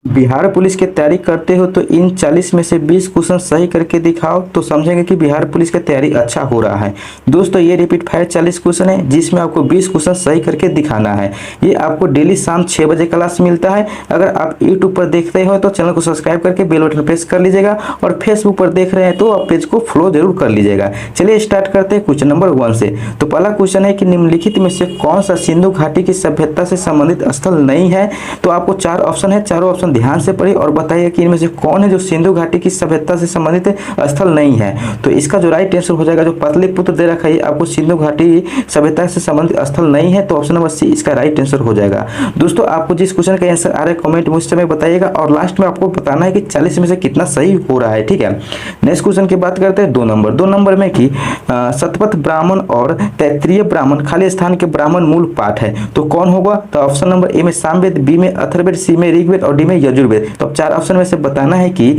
Bihar police की तैयारी करते हो तो इन 40 में से 20 क्वेश्चन सही करके दिखाओ तो समझेंगे कि बिहार पुलिस की तैयारी अच्छा हो रहा है। दोस्तों ये रिपीट फायर 40 क्वेश्चन है जिसमें आपको 20 क्वेश्चन सही करके दिखाना है। ये आपको डेली शाम 6 बजे क्लास मिलता है। अगर आप यूट्यूब पर देख रहे हो तो चैनल को सब्सक्राइब करके बेल बटन प्रेस कर लीजिएगा और फेसबुक पर देख रहे हैं तो आप पेज को फॉलो जरूर कर लीजिएगा। चलिए स्टार्ट करते हैं क्वेश्चन नंबर 1 से। तो पहला क्वेश्चन है कि निम्नलिखित में से कौन सा सिंधु घाटी की सभ्यता से संबंधित स्थल नहीं है। तो आपको 4 ऑप्शन है, चारों ऑप्शन ध्यान से पढ़िए और बताइए कि इनमें से कौन है जो सिंधु घाटी की सभ्यता से संबंधित स्थल नहीं है। तो इसका जो राइट आंसर हो जाएगा, जो पाटलिपुत्र दे रखा है आपको सिंधु घाटी सभ्यता से संबंधित स्थल नहीं है, तो ऑप्शन नंबर सी इसका राइट आंसर हो जाएगा। दोस्तों आपको जिस क्वेश्चन का आंसर आ रहा है कमेंट मुझ समय बताइएगा और लास्ट में आपको बताना है कि 40 में से कितना सही हो रहा है। ठीक है, नेक्स्ट क्वेश्चन की बात करते हैं 2 नंबर में कि शतपथ ब्राह्मण और तैत्तिरीय ब्राह्मण खाली स्थान के ब्राह्मण मूल पाठ है, तो कौन होगा। तो ऑप्शन नंबर ए में सामवेद, बी में अथर्ववेद, सी में ऋग्वेद और डी में यजुर्वेद। तो 4 ऑप्शन में से बताना है कि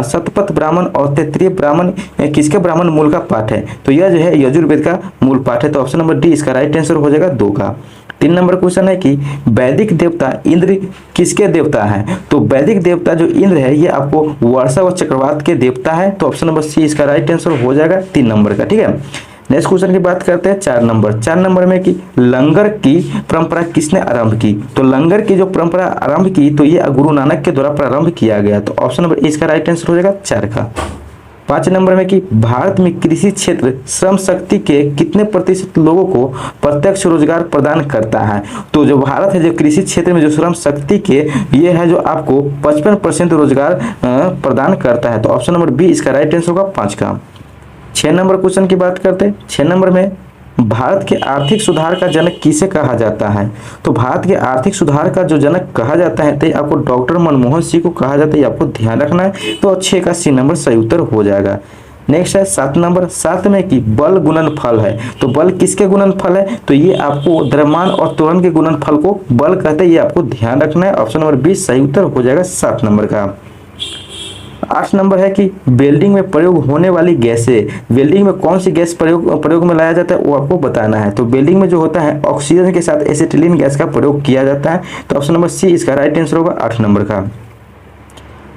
शतपथ ब्राह्मण और तैत्तिरीय ब्राह्मण किसके ब्राह्मण मूल का पाठ है। तो यह जो है यजुर्वेद का मूल पाठ है। तो ऑप्शन नंबर डी इसका राइट आंसर हो जाएगा 2 का। 3 नंबर क्वेश्चन है कि वैदिक देवता इंद्र किसके देवता है। तो वैदिक देवता जो इंद्र है ये आपको वर्षा व चक्रवात के देवता है। तो ऑप्शन नंबर सी इसका राइट आंसर हो जाएगा 3 नंबर का। ठीक है, नेक्स्ट क्वेश्चन की बात करते हैं 4 नंबर में कि लंगर की परंपरा किसने आरंभ की। तो लंगर की जो परंपरा आरंभ की तो ये गुरु नानक के द्वारा प्रारंभ किया गया। तो ऑप्शन नंबर इसका राइट आंसर हो जाएगा 4 का। 5 नंबर में कि भारत में कृषि क्षेत्र श्रम शक्ति के कितने प्रतिशत लोगों को प्रत्यक्ष रोजगार प्रदान करता है। तो जो भारत है जो कृषि क्षेत्र में जो श्रम शक्ति के ये है जो आपको 55% रोजगार प्रदान करता है। तो ऑप्शन नंबर बी इसका राइट आंसर होगा 5 का। 6 नंबर क्वेश्चन की बात करते हैं। 6 नंबर में भारत के आर्थिक सुधार का जनक किसे कहा जाता है। तो भारत के आर्थिक सुधार का जो जनक कहा जाता है तो आपको डॉक्टर मनमोहन सिंह को कहा जाता है, आपको ध्यान रखना है। तो 6 का सी नंबर सही उत्तर हो जाएगा। नेक्स्ट है 7 नंबर। 7 में कि बल गुणनफल है, तो बल किसके गुणनफल है। तो ये आपको द्रव्यमान और त्वरण के गुणनफल को बल कहते हैं, ये आपको ध्यान रखना है। ऑप्शन नंबर 20 सही उत्तर हो जाएगा 7 नंबर का। 8 नंबर है कि वेल्डिंग में प्रयोग होने वाली गैसें, वेल्डिंग में कौन सी गैस प्रयोग में लाया जाता है वो आपको बताना है। तो वेल्डिंग में जो होता है ऑक्सीजन के साथ एसिटिलीन गैस का प्रयोग किया जाता है। तो ऑप्शन नंबर सी इसका राइट आंसर होगा 8 नंबर का।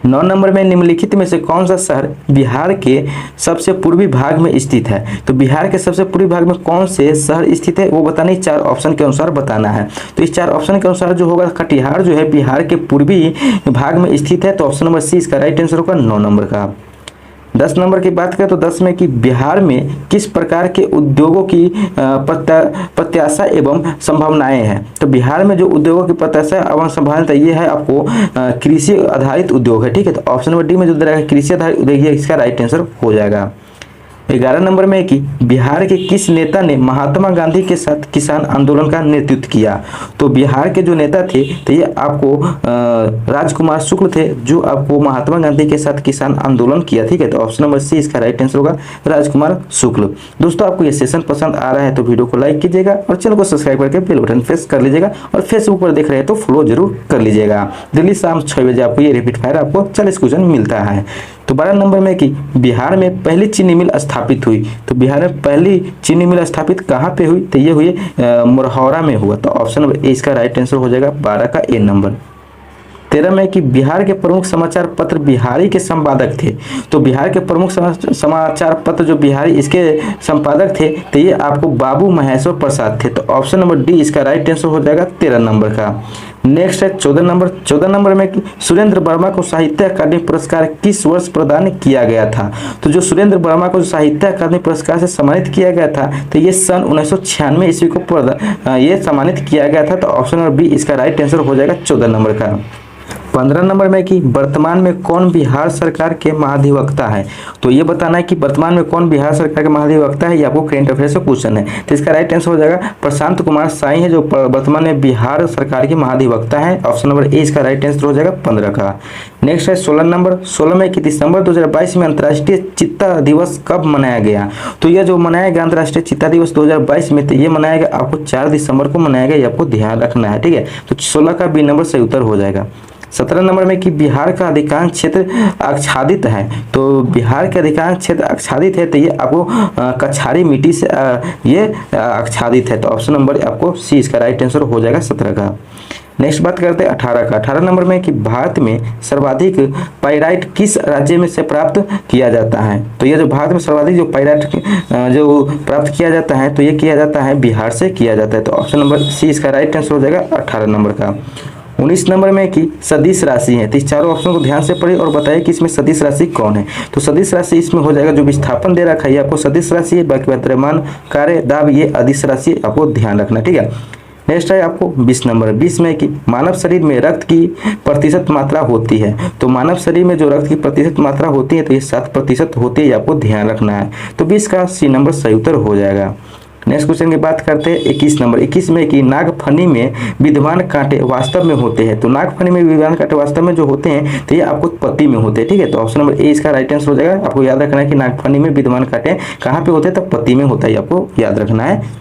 9 नंबर में निम्नलिखित में से कौन सा शहर बिहार के सबसे पूर्वी भाग में स्थित है। तो बिहार के सबसे पूर्वी भाग में कौन से शहर स्थित है वो बताना, 4 ऑप्शन के अनुसार बताना है। तो इस 4 ऑप्शन के अनुसार जो होगा कटिहार जो है बिहार के पूर्वी भाग में स्थित है। तो ऑप्शन नंबर सी इसका राइट आंसर होगा 9 नंबर का। 10 नंबर की बात करें तो 10 में कि बिहार में किस प्रकार के उद्योगों की प्रत्याशा एवं संभावनाएं हैं। तो बिहार में जो उद्योगों की प्रत्याशा एवं संभावना ये है आपको कृषि आधारित उद्योग है। ठीक है, तो ऑप्शन नंबर डी में जो दे रहा है कृषि आधारित उद्योग इसका राइट आंसर हो जाएगा। 11 नंबर में कि बिहार के किस नेता ने महात्मा गांधी के साथ किसान आंदोलन का नेतृत्व किया। तो बिहार के जो नेता थे तो ये आपको राजकुमार शुक्ल थे जो आपको महात्मा गांधी के साथ किसान आंदोलन किया। ठीक है, तो ऑप्शन नंबर सी इसका राइट आंसर होगा राजकुमार शुक्ल। दोस्तों आपको ये सेशन पसंद आ रहा है तो वीडियो को लाइक कीजिएगा और चैनल को सब्सक्राइब करके बेल बटन प्रेस कर लीजिएगा और फेसबुक पर देख रहे हैं तो फॉलो जरूर कर लीजिएगा। डेली शाम 6 बजे आपको ये रिपीट फायर आपको 40 क्वेश्चन मिलता है। तो 12 नंबर में कि बिहार में पहली चीनी मिल स्थापित हुई। तो बिहार में पहली चीनी मिल स्थापित कहाँ पे हुई। तो ये हुई मोरहौरा में हुआ। तो ऑप्शन नंबर ए इसका राइट आंसर हो जाएगा 12 का ए नंबर। 13 में कि बिहार के प्रमुख समाचार पत्र बिहारी के संपादक थे। तो बिहार के प्रमुख समाचार पत्र जो बिहारी इसके संपादक थे तो ये आपको बाबू महेश्वर प्रसाद थे। तो ऑप्शन नंबर डी इसका राइट आंसर हो जाएगा 13 नंबर का। नेक्स्ट है 14 नंबर में कि सुरेंद्र वर्मा को साहित्य अकादमी पुरस्कार किस वर्ष प्रदान किया गया था। तो जो सुरेंद्र वर्मा को साहित्य अकादमी पुरस्कार से सम्मानित किया गया था तो ये सन 1996 ईस्वी को ये सम्मानित किया गया था। तो ऑप्शन नंबर बी इसका राइट आंसर हो जाएगा 14 नंबर का। 15 नंबर में कि वर्तमान में कौन बिहार सरकार के महाधिवक्ता है। तो ये बताना है कि वर्तमान में कौन बिहार सरकार के महाधिवक्ता है, ये आपको करेंट अफेयर से क्वेश्चन है। तो इसका राइट आंसर हो जाएगा प्रशांत कुमार साई है जो वर्तमान में बिहार सरकार के महाधिवक्ता है। ऑप्शन नंबर ए इसका राइट आंसर हो जाएगा 15 का। नेक्स्ट है 16 नंबर। 16 में कि दिसंबर 2022 में अंतर्राष्ट्रीय चित्ता दिवस कब मनाया गया। तो यह जो मनाया गया अंतर्राष्ट्रीय चित्ता दिवस 2022 में तो ये मनाया गया आपको 4 दिसंबर को मनाया गया, ये आपको ध्यान रखना है। ठीक है, तो 16 का बी नंबर सही उत्तर हो जाएगा। 17 नंबर में कि बिहार का अधिकांश क्षेत्र आच्छादित है। तो बिहार के अधिकांश क्षेत्र आच्छादित है तो ये आपको कछारी मिट्टी से ये आच्छादित है। तो ऑप्शन नंबर आपको सी इसका राइट आंसर हो जाएगा 17 का। नेक्स्ट बात करते हैं 18 का। 18 नंबर में कि भारत में सर्वाधिक पाइराइट किस राज्य में से प्राप्त किया जाता है। तो ये जो भारत में सर्वाधिक जो पाइराइट जो प्राप्त किया जाता है तो ये किया जाता है बिहार से किया जाता है। तो ऑप्शन नंबर सी इसका राइट आंसर हो जाएगा 18 नंबर का। 19 नंबर में कि सदिश राशि है। तो इस चारों ऑप्शन को ध्यान से पढ़िए और बताइए कि इसमें सदिश राशि कौन है। तो सदिश राशि इसमें हो जाएगा जो विस्थापन दे रखा है आपको सदिश राशि है, बाकी द्रव्यमान कार्य दाब ये अदिश राशि आपको ध्यान रखना, ठीक है। नेक्स्ट है आपको 20 नंबर। 20 में कि मानव शरीर में रक्त की प्रतिशत मात्रा होती है। तो मानव शरीर में जो रक्त की प्रतिशत मात्रा होती है तो ये 7% होती है, आपको ध्यान रखना है। तो 20 का सी नंबर सही उत्तर हो जाएगा। नेक्स्ट क्वेश्चन की बात करते हैं 21 नंबर। 21 में कि नागफनी में विद्यमान कांटे वास्तव में होते हैं। तो नागफनी में विद्यमान कांटे वास्तव में जो होते हैं तो ये आपको उत्पत्ति में होते हैं, ठीक है। तो ऑप्शन नंबर ए इसका राइट आंसर हो जाएगा। आपको याद रखना है कि नागफनी में विद्यमान कांटे कहाँ पे होते हैं, तो पत्ती में होता है, आपको याद रखना है।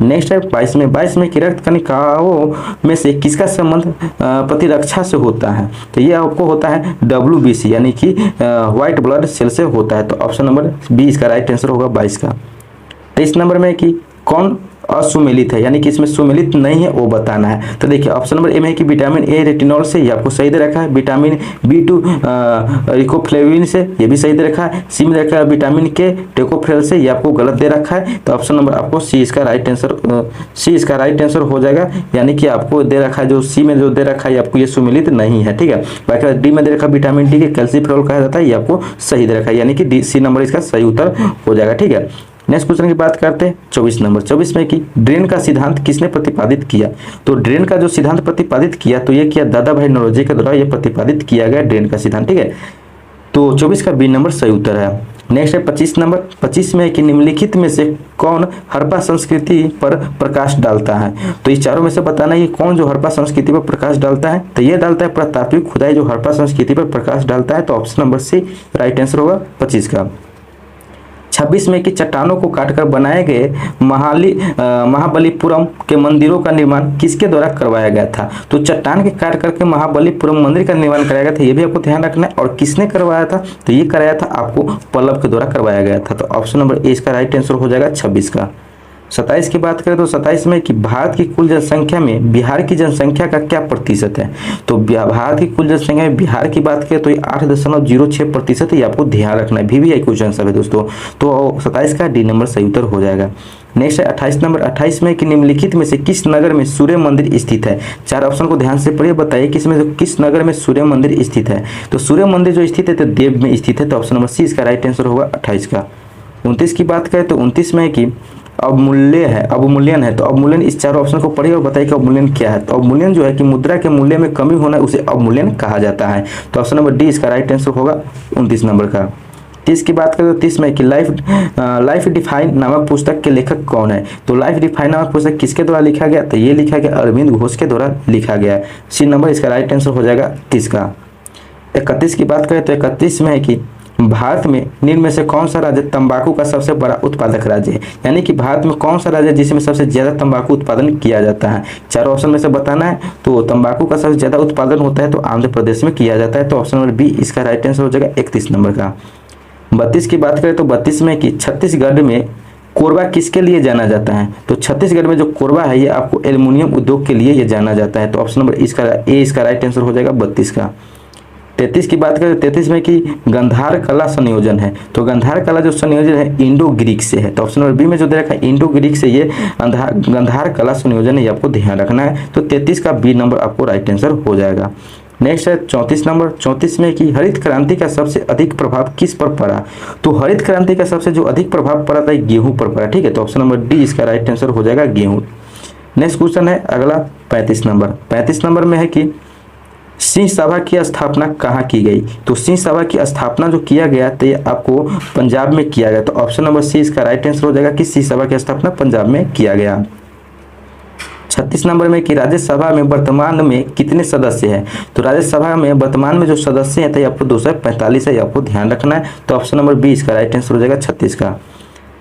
नेक्स्ट है 22 में कि रक्त कणिकाओं में से किसका संबंध प्रतिरक्षा से होता है। तो ये आपको होता है WBC यानी कि व्हाइट ब्लड सेल से होता है। तो ऑप्शन नंबर बी इसका राइट आंसर होगा 22 का। 23 नंबर में कि कौन असुमेलित है यानी कि इसमें सुमेलित नहीं है वो बताना है। तो देखिए ऑप्शन नंबर ए में है कि विटामिन ए रेटिनॉल से, ये आपको सही दे रखा है। विटामिन B2 रिकोफ्लेविन से, ये भी सही दे रखा है। सी में रखा है विटामिन के टेकोफ्रेल से, ये आपको गलत दे रखा है। तो ऑप्शन नंबर आपको सी इसका राइट आंसर हो जाएगा। यानी कि आपको दे रखा है जो सी में जो दे रखा है आपको ये सुमेलित नहीं है, ठीक है। बाकी डी में दे रखा विटामिन डी के कैल्सीफेरॉल कहा जाता है, ये आपको सही दे रखा है, यानी कि सी नंबर इसका सही उत्तर हो जाएगा, ठीक है। नेक्स्ट क्वेश्चन की बात करते हैं 24 नंबर। 24 में कि ड्रेन का सिद्धांत किसने प्रतिपादित किया। तो ड्रेन का जो सिद्धांत प्रतिपादित किया तो ये किया दादा भाई नौरोजी के द्वारा ये प्रतिपादित किया गया ड्रेन का सिद्धांत, ठीक है। तो 24 का बी नंबर सही उत्तर है। नेक्स्ट है 25 नंबर। 25 में कि निम्नलिखित में से कौन हड़प्पा संस्कृति पर प्रकाश डालता है। तो इस चारों में से बताना है कि कौन जो हड़प्पा संस्कृति पर प्रकाश डालता है। तो ये डालता है पुरातात्विक खुदाई जो हड़प्पा संस्कृति पर प्रकाश डालता है। तो option number C right answer होगा 25 का। 26 में कि चट्टानों को काटकर बनाए गए महाबलीपुरम के मंदिरों का निर्माण किसके द्वारा करवाया गया था। तो चट्टान के काट करके महाबलीपुरम मंदिर का निर्माण कराया गया था, ये भी आपको ध्यान रखना है। और किसने करवाया था, तो ये कराया था आपको पल्लव के द्वारा करवाया गया था। तो ऑप्शन नंबर ए इसका राइट आंसर हो जाएगा 26 का। 27 की बात करें तो 27 में कि भारत की कुल जनसंख्या में बिहार की जनसंख्या का क्या प्रतिशत है। तो भारत की कुल जनसंख्या में बिहार की बात करें तो ये 8.06% है, ये आपको ध्यान रखना है। VVI क्वेश्चन सब है दोस्तों। तो 27 का डी नंबर सही उत्तर हो जाएगा। नेक्स्ट है 28 नंबर। 28 में कि निम्नलिखित में से किस नगर में सूर्य मंदिर स्थित है। चार ऑप्शन को ध्यान से पढ़िए, बताइए किसमें से किस नगर में सूर्य मंदिर स्थित है। तो सूर्य मंदिर जो स्थित है तो देव में स्थित है। तो ऑप्शन नंबर सी इसका राइट आंसर होगा 28 का। 29 की बात करें तो 29 में कि अवमूल्यन है। तो अवमूल्यन इस चारों ऑप्शन को पढ़िए और बताइए कि अवमूल्यन क्या है। तो अवमूल्यन जो है कि मुद्रा के मूल्य में कमी होना उसे अवमूल्यन कहा जाता है। तो ऑप्शन नंबर डी इसका राइट आंसर होगा 29 नंबर का। 30 की बात करें तो 30 में कि लाइफ डिफाइन नामक पुस्तक के लेखक कौन है। तो लाइफ डिफाइन नामक पुस्तक किसके द्वारा लिखा गया, तो ये लिखा गया अरविंद घोष के द्वारा लिखा गया। सी नंबर इसका राइट आंसर हो जाएगा 30 का। 31 की बात करें तो 31 में है कि भारत में निम्न में से कौन सा राज्य तंबाकू का सबसे बड़ा उत्पादक राज्य है। यानी कि भारत में कौन सा राज्य है जिसमें सबसे ज्यादा तंबाकू उत्पादन किया जाता है। चारों ऑप्शन में से बताना है। तो तंबाकू का सबसे ज्यादा उत्पादन होता है तो आंध्र प्रदेश में किया जाता है। तो ऑप्शन नंबर बी इसका राइट आंसर हो जाएगा 31 नंबर का। 32 की बात करें तो 32 में कि छत्तीसगढ़ में कोरबा किसके लिए जाना जाता है। तो छत्तीसगढ़ में जो कोरबा है ये आपको एल्युमिनियम उद्योग के लिए ये जाना जाता है। तो ऑप्शन नंबर इसका राइट आंसर हो जाएगा 32 का। 33 की बात करें 33 में कि गंधार कला संयोजन है। तो गंधार कला जो संयोजन है इंडो ग्रीक से है। तो ऑप्शन नंबर बी में जो दे रखा है इंडो ग्रीक से ये गंधार कला संयोजन है, ये आपको ध्यान रखना है। तो 33 का बी नंबर आपको राइट आंसर हो जाएगा। नेक्स्ट है 34 नंबर। 34 में कि हरित क्रांति का सबसे अधिक प्रभाव किस पर पड़ा। तो हरित क्रांति का सबसे जो अधिक प्रभाव पड़ा था गेहूं पर पड़ा, ठीक है। तो ऑप्शन नंबर डी इसका राइट आंसर हो जाएगा गेहूं। नेक्स्ट क्वेश्चन है अगला 35 नंबर। 35 नंबर में है कि सिंह सभा की स्थापना कहाँ की गई। तो सिंह सभा की स्थापना जो किया गया तो ये आपको पंजाब में किया गया। तो ऑप्शन नंबर सी इसका राइट आंसर हो जाएगा कि सिंह सभा की स्थापना पंजाब में किया गया। 36 नंबर में कि राज्यसभा में वर्तमान में कितने सदस्य हैं। तो राज्यसभा में वर्तमान में जो सदस्य हैं तो आपको 245 है, आपको ध्यान रखना है। तो ऑप्शन नंबर बी इसका राइट आंसर हो जाएगा 36 का।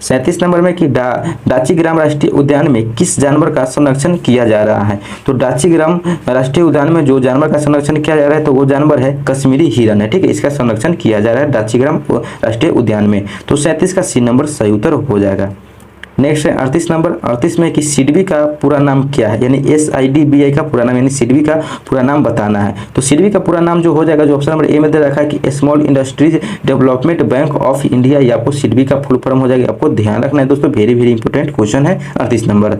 37 नंबर में कि डाचीग्राम राष्ट्रीय उद्यान में किस जानवर का संरक्षण किया जा रहा है। तो डाचीग्राम राष्ट्रीय उद्यान में जो जानवर का संरक्षण किया जा रहा है तो वो जानवर है कश्मीरी हिरन है, ठीक है। इसका संरक्षण किया जा रहा है डाचीग्राम राष्ट्रीय उद्यान में। तो 37 का सी नंबर सही उत्तर हो जाएगा। नेक्स्ट है 38 नंबर। 38 में कि सिडबी का पूरा नाम क्या है, यानी SIDBI का पूरा नाम, यानी सिडबी का पूरा नाम बताना है। तो सिडबी का पूरा नाम जो हो जाएगा, जो ऑप्शन नंबर ए में दे रखा है कि small industries development bank of India, ये आपको सिडबी का फुल फॉर्म हो जाएगा, आपको ध्यान रखना है दोस्तों, वेरी वेरी इंपॉर्टेंट क्वेश्चन है 38 नंबर।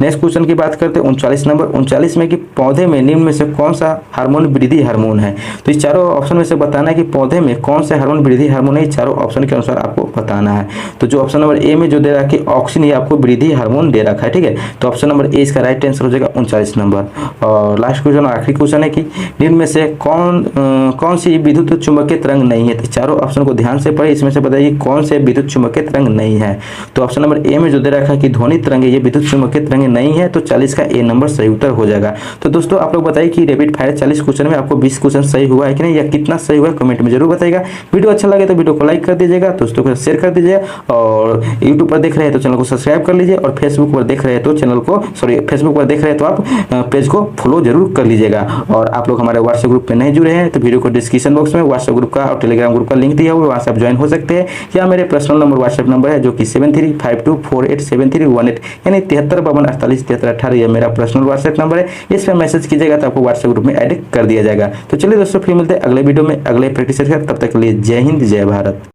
नेक्स्ट क्वेश्चन की बात करते हैं 39 नंबर। 39 में कि पौधे में निम्न में से कौन सा हार्मोन वृद्धि हार्मोन है। तो इस चारों ऑप्शन में से बताना है कि पौधे में कौन से हार्मोन वृद्धि हार्मोन है, चारों ऑप्शन के अनुसार आपको बताना है। तो जो ऑप्शन नंबर ए में जो दे रखा है कि ऑक्सीन, ये आपको वृद्धि हार्मोन दे रखा है, ठीक है। तो ऑप्शन नंबर ए इसका राइट आंसर हो जाएगा 39 नंबर। और लास्ट क्वेश्चन, आखिरी क्वेश्चन है कि निम्न में से कौन सी विद्युत चुंबकीय तरंग नहीं है। तो चारों ऑप्शन को ध्यान से पढ़े, इसमें से बताइए कौन से विद्युत चुंबकीय तरंग नहीं है। तो ऑप्शन नंबर ए में जो दे रखा है कि ध्वनि तरंग, ये विद्युत चुंबकीय तरंग नहीं है, तो 40 का ए नंबर सही उत्तर हो जाएगा। तो दोस्तों आप लोग बताइए कि रैपिड फायर 40 क्वेश्चन में आपको 20 क्वेश्चन सही हुआ है कि नहीं, या कितना सही हुआ है कमेंट में जरूर बताइएगा। वीडियो अच्छा लगे तो वीडियो को लाइक कर दीजिएगा, दोस्तों को शेयर कर दीजिएगा, और यूट्यूब पर देख रहे हैं तो चैनल को सब्सक्राइब कर लीजिए, और फेसबुक पर देख रहे हैं तो फेसबुक पर देख रहे हैं तो आप पेज को फॉलो जरूर कर लीजिएगा। और आप लोग हमारे व्हाट्सएप ग्रुप पे नहीं जुड़े हैं तो वीडियो को डिस्क्रिप्शन बॉक्स में व्हाट्सएप ग्रुप का और टेलीग्राम ग्रुप का लिंक दिया हुआ है, वहाँ से आप ज्वाइन हो सकते हैं, या मेरे पर्सनल नंबर व्हाट्सएप नंबर है जो कि 7352487318, यानी 7352487318, ये मेरा पर्सनल व्हाट्सएप नंबर है। इस पर मैसेज कीजिएगा तो आपको व्हाट्सएप ग्रुप में ऐड कर दिया जाएगा। तो चलिए दोस्तों, फिर मिलते हैं अगले वीडियो में अगले प्रैक्टिस के साथ। तब तक के लिए जय हिंद, जय भारत।